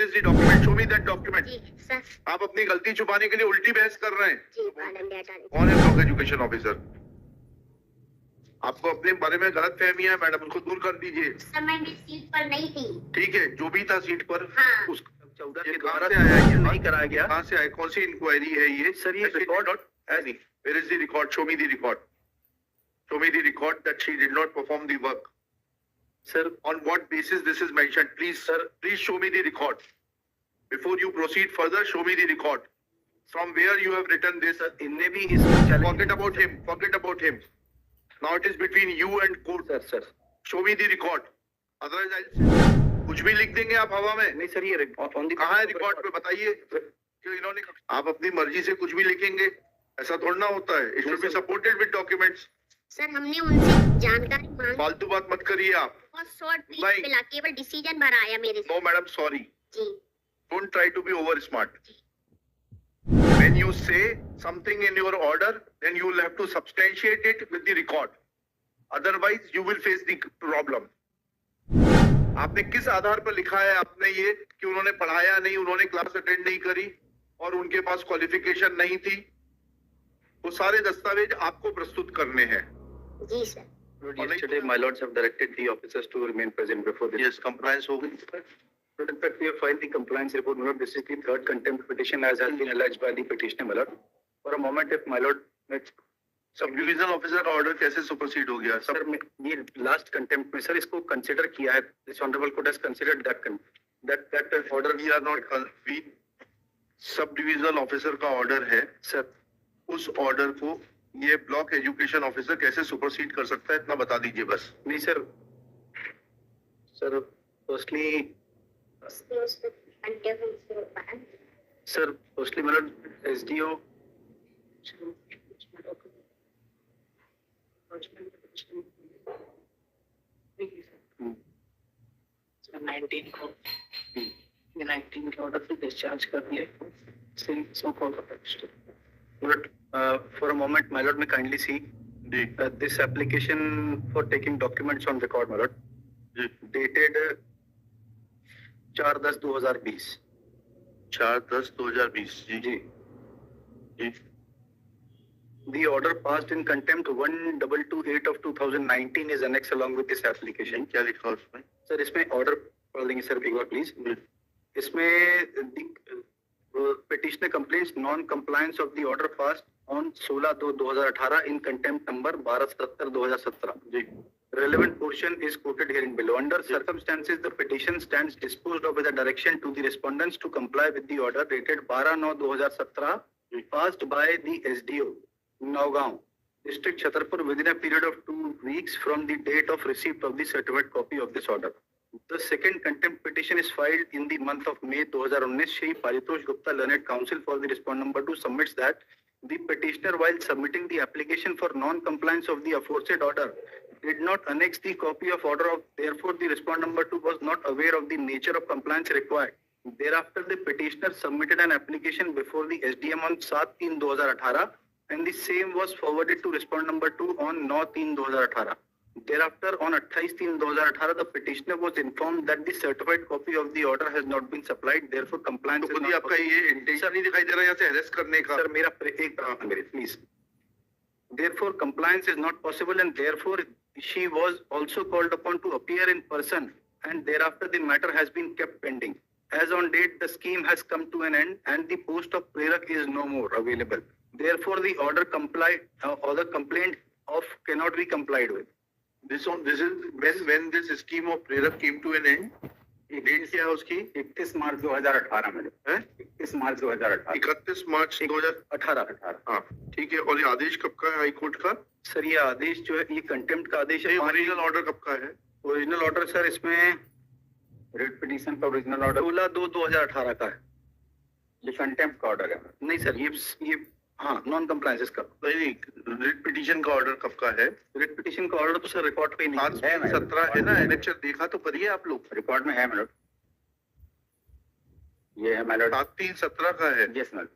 Is the document? Show me that document. जी sir. आप अपनी गलती छुपाने के लिए उल्टी बहस कर रहे हैं। जी ऑल इंडिया अटॉर्नी। कौन है ब्लॉक एजुकेशन ऑफिसर? आपको अपने बारे में गलत फहमी है मैडम, उसको दूर कर दीजिए। सर मैं सीट पर नहीं थी। ठीक है, जो भी था सीट पर। हाँ। उस 14 ये के कहाँ द्वारा से आया? ये नहीं कराया गया। कहाँ से आया? कौन सी इंक्वायरी है ये? सर ये record Where is the record? Show me the record. Show me the record that she did not perform the work. Sir On what basis this is mentioned? Please, sir, please show me the record. Before you proceed further, show me the record. From where you have written this? इनने भी इसको challenge. Forget about him. Forget about him. Now it is between you and court. Sir Show me the record. Otherwise I'll कुछ भी लिख देंगे आप हवा में। नहीं सर ये कहाँ है रिकॉर्ड पे बताइए। क्यों इन्होंने, आप अपनी मर्जी से कुछ भी लिखेंगे, ऐसा थोड़ा ना होता है। It should be supported with documents. Sir हमने उनसे जानकारी मांगी। फालतू बात मत करिए आप। और शॉर्ट ब्रीफ मिला, केवल डिसीजन भरा आया मेरे से। No madam, sorry. जी। Don't try to be over smart. When you say something in your order, then you will have to substantiate it with the record. Otherwise, you will face the problem. आपने किस आधार पर लिखा है आपने ये कि उन्होंने पढ़ाया नहीं, उन्होंने क्लास अटेंड नहीं करी और उनके पास क्वालिफिकेशन नहीं थी? वो सारे दस्तावेज आपको प्रस्तुत करने हैं। जी sir. Yesterday, my lords have directed the officers to remain present before this. Yes, compliance हो गई। But in fact, we have filed the compliance report. My lord, this is the third contempt petition as has been alleged by the petitioner, my lord. For a moment, if my lord, subdivision officer का order कैसे supersede हो गया? Sir ये last contempt में sir इसको consider किया है। This honourable court has considered that order. We are not, subdivisional officer का ऑर्डर है सर। उस ऑर्डर को ये ब्लॉक एजुकेशन ऑफिसर कैसे सुपरसीड कर सकता है, इतना बता दीजिए बस। नहीं सर, फर्स्टली मतलब एसडीओ ये 19 के ऑर्डर से डिस्चार्ज कर दिए। For a moment, my lord, may kindly see this application for taking documents on record, my lord, dated 4/10/2020. 4/10/2020। Ji. The order passed in contempt 1228 of 2019 is annexed along with this application. क्या लिखा उसमें? Sir इसमें order पढ़ देंगे sir एक बार please. इसमें petitioner complains non-compliance of the order passed on 16/2/2018 in contempt number 12/77/2017. Relevant portion is quoted herein below. Under circumstances, the petition stands disposed of with a direction to the respondents to comply with the order dated 12/9/2017 passed by the SDO, Nagaon, District Chhatarpur within a period of 2 weeks from the date of receipt of the certified copy of this order. The second contempt petition is filed in the month of May 2019. Shri Paritosh Gupta, Learned Counsel for the respondent number 2, submits that the petitioner, while submitting the application for non-compliance of the aforesaid order, did not annex the copy of order of, therefore the respondent number 2 was not aware of the nature of compliance required. Thereafter, the petitioner submitted an application before the SDM on 7/3/2018 and the same was forwarded to respondent number 2 on 9/3/2018. Thereafter, on 28/3/2018, the petitioner was informed that the certified copy of the order has not been supplied. Therefore, compliance तो खुद ही आपका ये intention नहीं दिखाई दे रहा है यहाँ से अरेस्ट करने का। सर मेरा एक मेरे please. Therefore, compliance is not possible and therefore she was also called upon to appear in person and thereafter the matter has been kept pending. As on date, the scheme has come to an end and the post of prerak is no more available. Therefore, the order or the complaint of cannot be complied with. This is when this scheme of prerak came to an end. Date क्या है उसकी? 31 मार्च 2018 में है। 31 मार्च 2018। 31 मार्च 2018। हाँ ठीक है। और ये आदेश कब का है हाई कोर्ट का? सर ये आदेश जो है ये कंटेम्प्ट का आदेश है। ओरिजिनल ऑर्डर कब का है? ओरिजिनल ऑर्डर सर इसमें रेट पिटीशन का ओरिजिनल ऑर्डर 16/2/2018 का है। ये कंटेम्प्ट का ऑर्डर है। नहीं सर ये हाँ नॉन कम्प्लायंस का नहीं, रिट पिटीशन का ऑर्डर कब का है? रिट पिटीशन का ऑर्डर तो सर रिकॉर्ड पे नहीं है। 17 है ना, एनेक्चर देखा तो करिए आप लोग। रिकॉर्ड में है मैडम, ये है मैडम 7/3/17 का है। Yes madam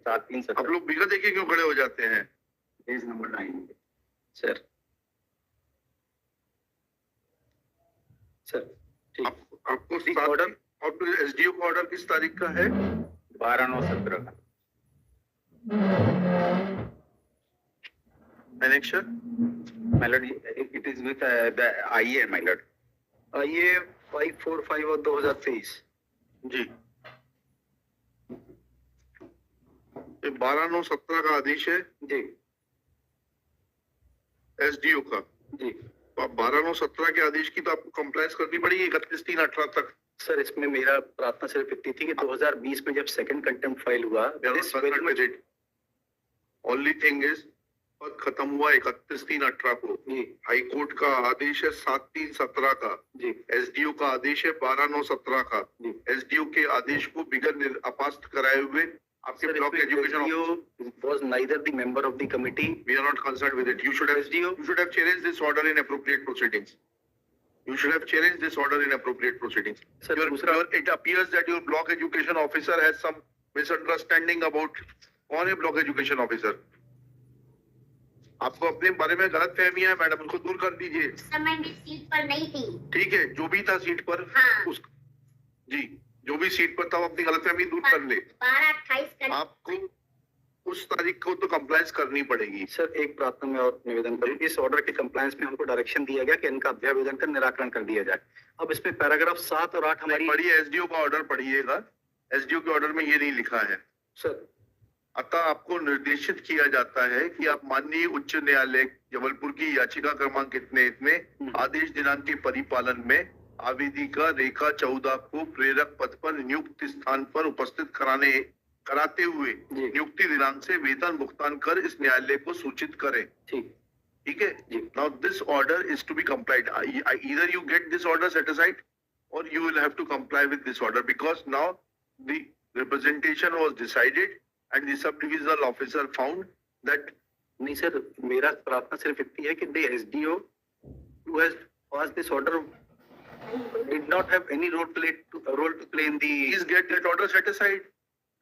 7/3/17। आप लोग बिगड़ देखे क्यों खड़े हो जाते हैं? पेज नंबर 9 सर ठीक। आपको The order- एसडीओ का ऑर्डर किस तारीख का है? 12/9/17 का। Annexation My lord, it is with the IA, my lord. IA 545 और 2023। जी, ये 12/9/17 का आदेश है जी एसडीओ का। जी तो आप 12/9/17 के आदेश की तो आपको कंप्लायंस करनी पड़ेगी 31/3/18 तक। सर, इसमें मेरा प्रार्थना सिर्फ इतनी थी कि 2020 में जब सेकंड कंटेम्प्ट फाइल हुआ, this very much- only thing is पद खत्म हुआ 31/3/18 को। जी हाई कोर्ट का आदेश है 7/3/17 का। जी एसडीओ का आदेश है 12/9/17 का। जी। एसडीओ के आदेश को बिगर अपास्त कराए हुए आपके block education was neither the member of the committee. we are not concerned with it. You should have challenged this order in appropriate proceedings. You should have challenged this order in appropriate proceedings. Sir, It appears that your block education officer has some misunderstanding about कौन है block education officer. आपको अपने बारे में गलत फहमी है madam, उनको दूर कर दीजिए। उस समय मैं सीट पर नहीं थी। ठीक है, जो भी था सीट पर हाँ। उस जी जो भी सीट पर था वो अपनी गलतफहमी दूर कर ले। 12/28 आपको उस तारीख को तो कंप्लायंस करनी पड़ेगी। सर, एक प्रार्थना में और निवेदन करूं, इस ऑर्डर के कंप्लायंस में हमको डायरेक्शन दिया गया कि इनका अभ्यावेदन का निराकरण कर दिया जाए। अब इसमें पैराग्राफ 7 और 8 हमारी पढ़िए, एसडीओ का ऑर्डर पढ़िएगा। एसडीओ के ऑर्डर में ये नहीं लिखा है। सर अतः आपको निर्देशित किया जाता है कि आप माननीय उच्च न्यायालय जबलपुर की याचिका क्रमांक इतने आदेश दिनांक के परिपालन में आवेदिका रेखा 14 को प्रेरक पद पर नियुक्त स्थान पर उपस्थित कराते हुए जी। नियुक्ति दिनांक से वेतन भुगतान कर इस न्यायालय को सूचित करें। ठीक ठीक है जी। Now this order is to be complied. either you get this order set aside or you will have to comply with this order because now the representation was decided and the sub-divisional officer found that नहीं sir, मेरा प्रार्थना सिर्फ इतनी है कि the SDO who has passed this order did not have any role to play in the please get that order set aside.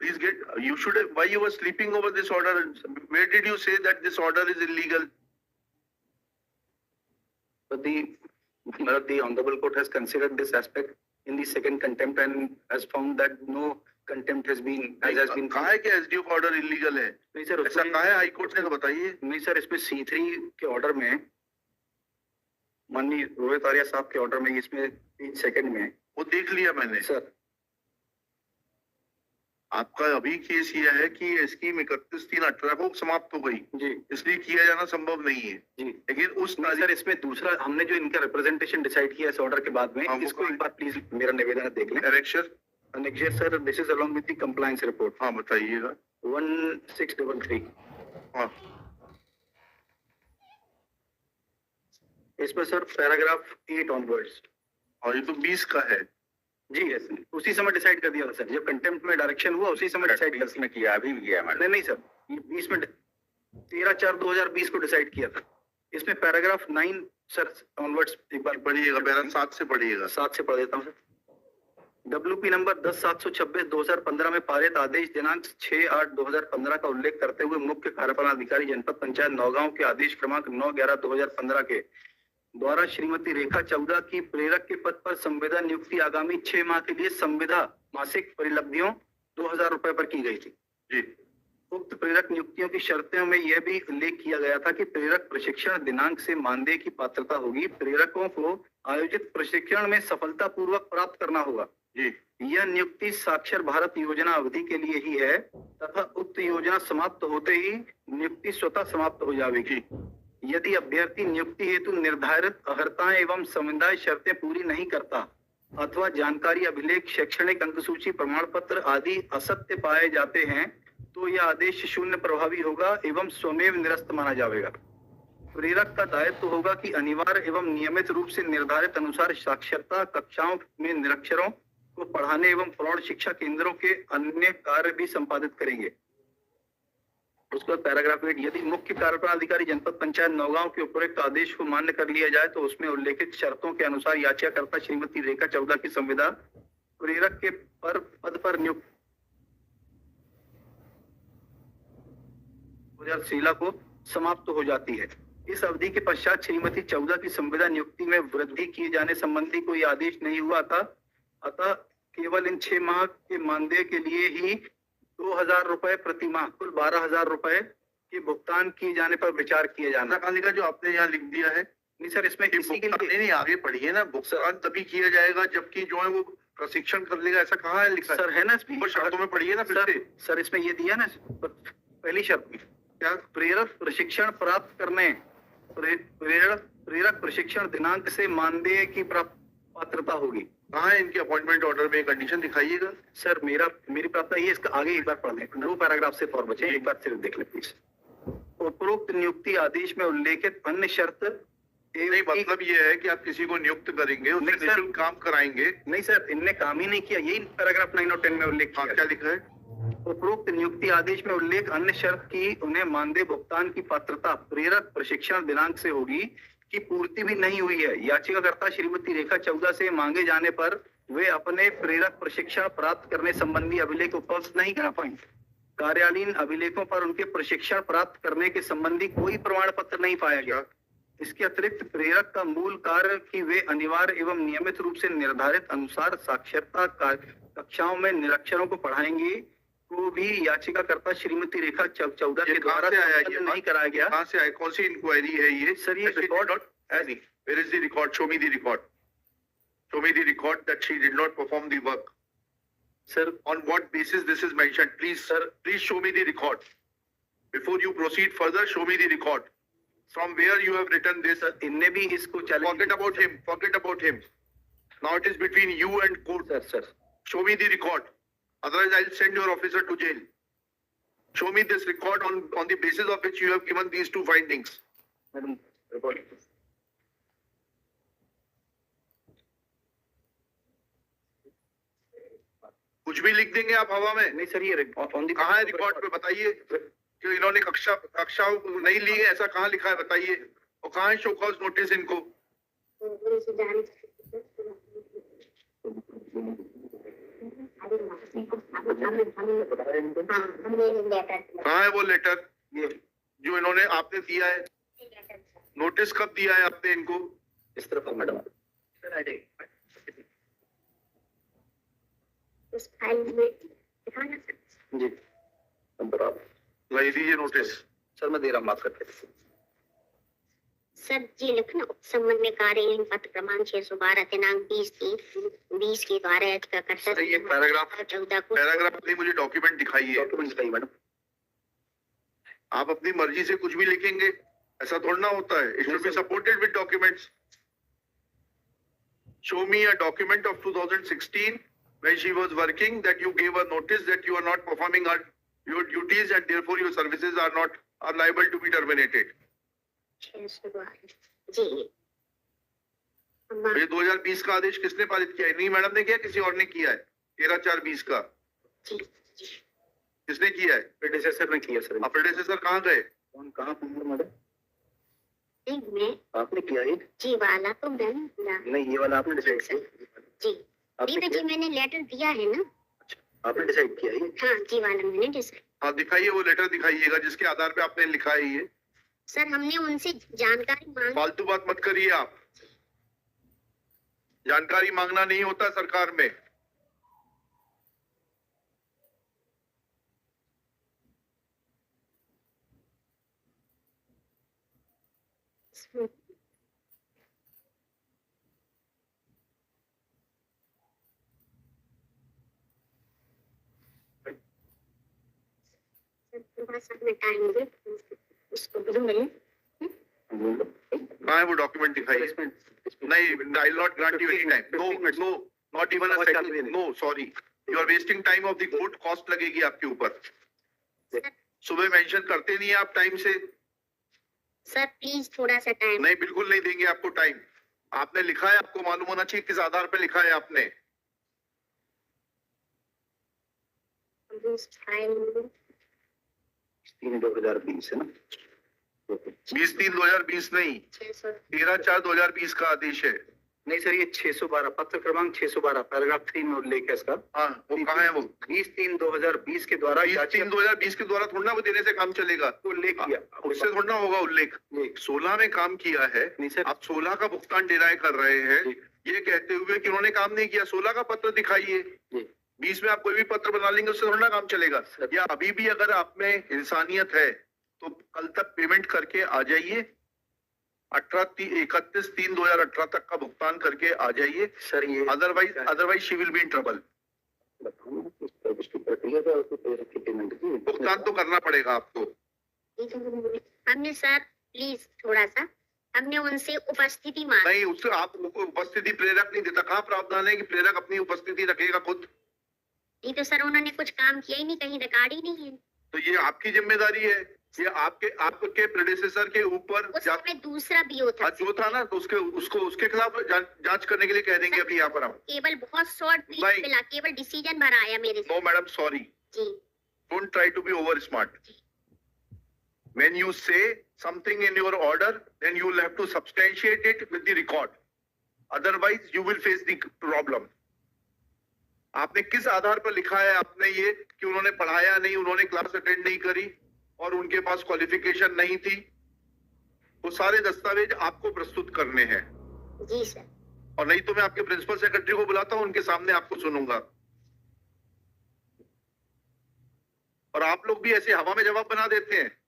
Please get, you should have, why you were sleeping over this order? Where did you say that this order is illegal? But the honorable court has considered this aspect in the second contempt and has found that no contempt has been कहा है कि SDO का order illegal है? नहीं sir, ऐसा कहा है high court ने, तो बताइए। नहीं सर, इसमें C3 के ऑर्डर में माननीय रोहित आर्या साहब के ऑर्डर में इसमें 3 सेकंड में वो देख लिया मैंने। सर आपका अभी केस यह है कि स्कीम 31/3/18 को समाप्त हो गई, जी इसलिए किया जाना संभव नहीं है। जी लेकिन उस नहीं सर, इसमें दूसरा हमने जो इनका रिप्रेजेंटेशन डिसाइड किया इस ऑर्डर के बाद में, हाँ, वो इसको एक बार प्लीज मेरा निवेदन है देख लें। Correction next sir, this is along with the compliance report. हाँ बताइएगा। 1633। हाँ इसमें सर पैराग्राफ 8 ऑनवर्ड्स। और ये तो 20 का है। जी यस, उसी समय डिसाइड कर दिया था सर, जब कंटेम्प्ट में डायरेक्शन हुआ उसी समय डिसाइड कर में किया, अभी भी किया मैडम। नहीं सर, ये 20 में 13/4/2020 को डिसाइड किया था। इसमें पैराग्राफ 9 सर ऑनवर्ड्स एक बार पढ़िएगा, पैरा 7 से पढ़िएगा। 7 से पढ़ देता हूँ सर। WP नंबर 10/726/2015 में पारित आदेश दिनांक 6/8/2015 का उल्लेख करते हुए मुख्य कार्यपालन अधिकारी जनपद पंचायत नौगांव के आदेश क्रमांक 9/11/2015 के द्वारा श्रीमती रेखा 14 की प्रेरक के पद पर संविदा नियुक्ति आगामी 6 माह के लिए संविदा मासिक परिलब्धियों 2000 रुपए पर की गई थी। जी। उक्त प्रेरक नियुक्तियों की शर्तों में यह भी उल्लेख किया गया था कि प्रेरक प्रशिक्षण दिनांक से मानदेय की पात्रता होगी। प्रेरकों को आयोजित प्रशिक्षण में सफलतापूर्वक प्राप्त करना होगा। जी। यह नियुक्ति साक्षर भारत योजना अवधि के लिए ही है तथा उक्त योजना समाप्त होते ही नियुक्ति स्वतः समाप्त हो जाएगी। यदि अभ्यर्थी नियुक्ति हेतु निर्धारित अर्हताएं एवं संविदाएं शर्तें पूरी नहीं करता अथवा जानकारी अभिलेख शैक्षणिक अंक सूची प्रमाण पत्र आदि असत्य पाए जाते हैं तो यह आदेश शून्य प्रभावी होगा एवं स्वमेव निरस्त माना जाएगा। प्रेरक का दायित्व होगा कि अनिवार्य एवं नियमित रूप से निर्धारित अनुसार साक्षरता कक्षाओं में निरक्षरों को पढ़ाने एवं प्रौढ़ शिक्षा केंद्रों के अन्य कार्य भी संपादित करेंगे। उसके बाद पैराग्राफ 8, यदि मुख्य कार्यपालन अधिकारी जनपद पंचायत नौगांव के उपरोक्त आदेश को मान्य कर लिया जाए तो उसमें उल्लेखित शर्तों के अनुसार याचिकाकर्ता श्रीमती रेखा 14 की संविदा प्रेरक के पद पर नियुक्त 2016 को समाप्त हो जाती है। इस अवधि के पश्चात श्रीमती 14 की संविदा नियुक्ति में वृद्धि किए जाने संबंधी कोई आदेश नहीं हुआ था अतः केवल इन 6 माह के मानदेय के लिए ही 2,000 रुपए प्रति माह कुल 12,000 रुपए के भुगतान किए जाने पर विचार किया जाना। कहाँ लिखा जो आपने यहाँ लिख दिया है? नहीं सर, इसमें कि इसी के भुगतान लिए नहीं आगे पढ़िए ना, भुगतान तभी किया जाएगा जबकि जो है वो प्रशिक्षण कर लेगा, ऐसा कहाँ है लिखा? सर है ना इसमें ऊपर शर्तों में पढ़िए ना फिर से। सर इसमें ये दिया ना पहली शर्त में क्या प्रेरक प्रशिक्षण प्राप्त करने प्रेरक प्रशिक्षण दिनांक से मानदेय की पात्रता होगी। कहाँ है इनके अपॉइंटमेंट ऑर्डर में कंडीशन दिखाइएगा। सर मेरी प्रार्थना ये इसका आगे एक बार पढ़ लें, 2 पैराग्राफ से और बचे, एक बार सिर्फ देख लें प्लीज। उपरोक्त नियुक्ति आदेश में उल्लेखित अन्य शर्त नहीं, मतलब ये है कि आप किसी को नियुक्त करेंगे, उससे नहीं सर। निःशुल्क काम कराएंगे। नहीं सर, इनने काम ही नहीं किया, यही पैराग्राफ 9 और 10 में उल्लेख हाँ, किया। क्या लिखा है? उपरोक्त नियुक्ति आदेश में उल्लेख अन्य शर्त की उन्हें मानदेय भुगतान की पात्रता प्रेरक प्रशिक्षण दिनांक से होगी की पूर्ति भी नहीं हुई है। याचिकाकर्ता श्रीमती रेखा चौदा से मांगे जाने पर वे अपने प्रेरक प्रशिक्षण प्राप्त करने संबंधी अभिलेख उपलब्ध नहीं करा पाएंगे। कार्यालयीन अभिलेखों पर उनके प्रशिक्षण प्राप्त करने के संबंधी कोई प्रमाण पत्र नहीं पाया गया। इसके अतिरिक्त प्रेरक का मूल कार्य कि वे अनिवार्य एवं नियमित रूप से निर्धारित अनुसार साक्षरता कक्षाओं में निरक्षरों को पढ़ाएंगे को भी याचिकाकर्ता श्रीमती रेखा चौदा के द्वारा संपन्न नहीं कराया गया। कहाँ से आया? कौन सी इंक्वायरी है ये? सर ये record Where is the record? Show me the record. Show me the record that she did not perform the work. Sir On what basis this is mentioned? Please show me the record. Before you proceed further, show me the record. From where you have written this? इनने भी इसको challenge Forget about him. Forget about him. Now it is between you and court. Sir Show me the record. Otherwise, I'll send your officer to jail. Show me this record on the basis of which you have given these two findings. Madam record कुछ भी लिख देंगे आप हवा में। नहीं sir ये on the कहाँ है रिकॉर्ड पे बताइए कि इन्होंने कक्षा नहीं ली है, ऐसा कहाँ लिखा है बताइए। और कहाँ है शो कॉज नोटिस इनको? कहाँ है वो लेटर ये जो इन्होंने आपने दिया है? नोटिस कब दिया है आपने इनको? इस तरफ आओ, मैडम उस फाइल में दिखाना सर। जी नंबर आप लाई दीजिए नोटिस। सर मैं दे रहा हूँ, माफ करके सर जी लिखना संबंध में कार्यालयीन पत्र क्रमांक 612 दिनांक 20/3/20 के द्वारा याचिकाकर्ता ये पैराग्राफ 14 को नहीं, मुझे डॉक्यूमेंट दिखाइए। डॉक्यूमेंट दिखाइए मैडम। आप अपनी मर्जी से कुछ भी लिखेंगे, ऐसा थोड़ा ना होता है। It should be supported with documents. Show me a document of 2016 when she was working that you gave a notice that you are not performing your duties and therefore your services are liable to be terminated. 612 जी ये 2020 का आदेश किसने पारित किया है? नहीं madam ने किया, किसी और ने किया है। 13/4/20 का जी किसने किया है? प्रेडेसेसर ने किया सर। प्रेडेसेसर कहाँ गए? कौन कहाँ मैडम? एक में आपने किया ये? जी वाला तो मैंने किया नहीं ये वाला आपने डिसाइड किया? जी आपने ये तो जी किया? मैंने लेटर दिया है ना। आपने डिसाइड किया ये? हाँ जी वाला मैंने डिसाइड। हाँ दिखाइए, वो लेटर दिखाइएगा जिसके आधार पे आपने लिखा है ये। सर हमने उनसे जानकारी मांगी। फालतू बात मत करिए आप। जानकारी मांगना नहीं होता सरकार में। थोड़ा सा मैं टाइम दे उसको दूंगी। कहाँ है वो डॉक्यूमेंट दिखाइए। नहीं, I will not grant you any time. No, not even a second. No sorry, you are wasting time of the court. Cost लगेगी आपके ऊपर। सुबह मेंशन करते नहीं है आप टाइम से। सर प्लीज थोड़ा सा टाइम। नहीं, बिल्कुल नहीं देंगे आपको टाइम। आपने लिखा है, आपको मालूम होना चाहिए किस आधार पे लिखा है आपने। फाइल 3/2020 है ना? 20/3/2020 नहीं, 13/4/2020 का आदेश है। नहीं सर ये 612 पत्र क्रमांक 612 पैराग्राफ 3 में उल्लेख है इसका। हाँ, वो कहाँ है वो? 20/3/2020 के द्वारा 20/3/2020 के द्वारा थोड़ा ना वो देने से काम चलेगा। उल्लेख किया, उससे थोड़ा होगा उल्लेख। 16 में काम किया है, नहीं सर आप 16 का भुगतान डिनाई कर रहे हैं। ये कहते हुए कि उन्होंने काम नहीं किया। 16 का पत्र दिखाइए, जी 20 में आप कोई भी पत्र बना लेंगे उससे थोड़ा ना काम चलेगा। सर। या अभी भी अगर आप में इंसानियत है तो कल तक पेमेंट करके आ जाइए, 31/3/2018 तक का भुगतान करके आ जाइए। सर ये otherwise she will be in trouble. बताओ ना, किस सर्विस की प्रक्रिया है और उसकी पेमेंट की भुगतान तो करना पड़ेगा आपको। हमने सर प्लीज थोड़ा सा हमने उनसे उपस्थिति मांगी। नहीं, उससे आप उपस्थिति प्रेरक नहीं देता। कहाँ प्रावधान है कि प्रेरक अपनी उपस्थिति रखेगा खुद? नहीं तो सर उन्होंने कुछ काम किया ही नहीं, कहीं रिकॉर्ड ही नहीं है। तो ये आपकी जिम्मेदारी है, ये आपके प्रेडेसेसर के ऊपर उस समय दूसरा बीओ था, जो था ना, तो उसके खिलाफ जांच करने के लिए कह देंगे अभी यहाँ पर हम। केवल बहुत शॉर्ट पीस नहीं। मिला, केवल डिसीजन भरा आया मेरे से। नो मैडम, सॉरी, जी don't try to be over smart. When you say something in your order, then you will have to substantiate it with the record. Otherwise, you will face the problem. आपने किस आधार पर लिखा है आपने ये कि उन्होंने पढ़ाया नहीं, उन्होंने क्लास अटेंड नहीं करी और उनके पास क्वालिफिकेशन नहीं थी? वो सारे दस्तावेज आपको प्रस्तुत करने हैं। जी सर। और नहीं तो मैं आपके प्रिंसिपल सेक्रेटरी को बुलाता हूं, उनके सामने आपको सुनूंगा। और आप लोग भी ऐसे हवा में जवाब बना देते हैं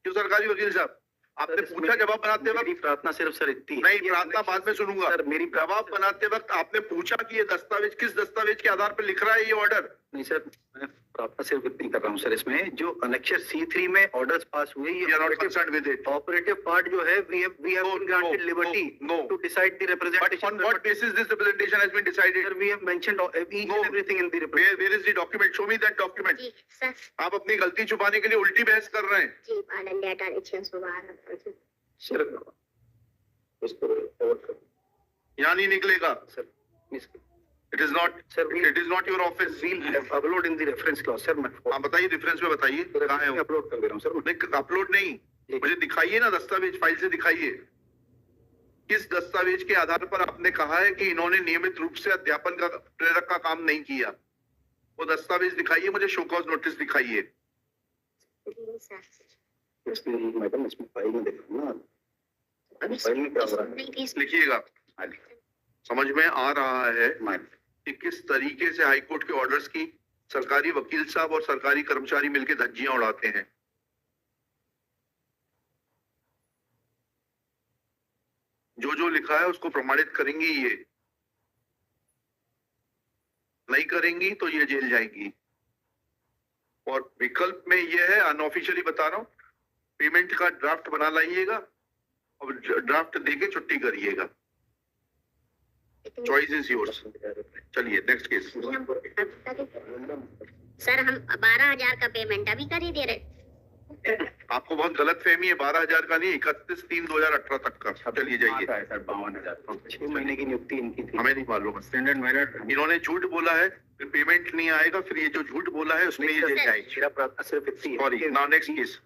क्यों सरकारी वकील साहब? आपने पूछा जवाब बनाते मेरी वक्त? प्रार्थना सिर्फ सर इतनी है। नहीं, प्रार्थना बाद में सुनूंगा। सर मेरी जवाब बनाते वक्त आपने पूछा कि ये दस्तावेज किस दस्तावेज के आधार पर लिख रहा है ये ऑर्डर? नहीं सर, मैं प्रार्थना सिर्फ इतनी कर रहा हूँ सर, इसमें जो अनेक्चर C3 में ऑर्डर्स पास हुए You are not concerned with it. Operative part जो है we have been granted liberty to decide the But representation. on what basis this representation has been decided? Sir, we have mentioned each No. and everything in the report. Where is the document? Show me that document. जी sir. आप अपनी गलती छुपाने के लिए उल्टी बहस कर रहे हैं। जी पालन लेटर 112। सर इसको forward करो। यहाँ नहीं निकलेगा। Sir miss- It is not. Sir, It is not your office. we'll upload in the reference clause sir, मैं आप बताइए, रेफरेंस में बताइए कहाँ है वो? अपलोड कर दे रहा हूँ सर। नहीं, अपलोड नहीं, मुझे दिखाइए ना दस्तावेज, फाइल से दिखाइए। किस दस्तावेज के आधार पर आपने कहा है कि इन्होंने नियमित रूप से अध्यापन का प्रेरक का काम नहीं किया? वो दस्तावेज दिखाइए मुझे, शो कॉज नोटिस दिखाइए। जी सर। इसमें मैडम इसमें फाइल में देखो ना, अभी फाइल में क्या हो रहा है? नहीं, इस- लिखिएगा। समझ में आ रहा है मैडम कि किस तरीके से हाईकोर्ट के ऑर्डर्स की सरकारी वकील साहब और सरकारी कर्मचारी मिलकर धज्जियां उड़ाते हैं। जो जो लिखा है उसको प्रमाणित करेंगी, ये नहीं करेंगी तो ये जेल जाएगी। और विकल्प में ये है, अनऑफिशियली बता रहा हूं, पेमेंट का ड्राफ्ट बना लाइएगा और ड्राफ्ट देके छुट्टी करिएगा। Choice is yours. चलिए नेक्स्ट केस। सर हम 12,000 का पेमेंट अभी कर ही दे रहे। आपको बहुत गलत फहमी है, 12,000 का नहीं, 31/3/2018 तक का। चलिए जाइए। सर 52,000 6 महीने की नियुक्ति इनकी थी। हमें नहीं मालूम, स्टैंडर्ड मेरिट इन्होंने झूठ बोला है, फिर पेमेंट नहीं आएगा, फिर ये जो झूठ बोला है उसमें ये जेल जाएगी। मेरा प्रार्थना सिर्फ इतनी है। Sorry, now next case.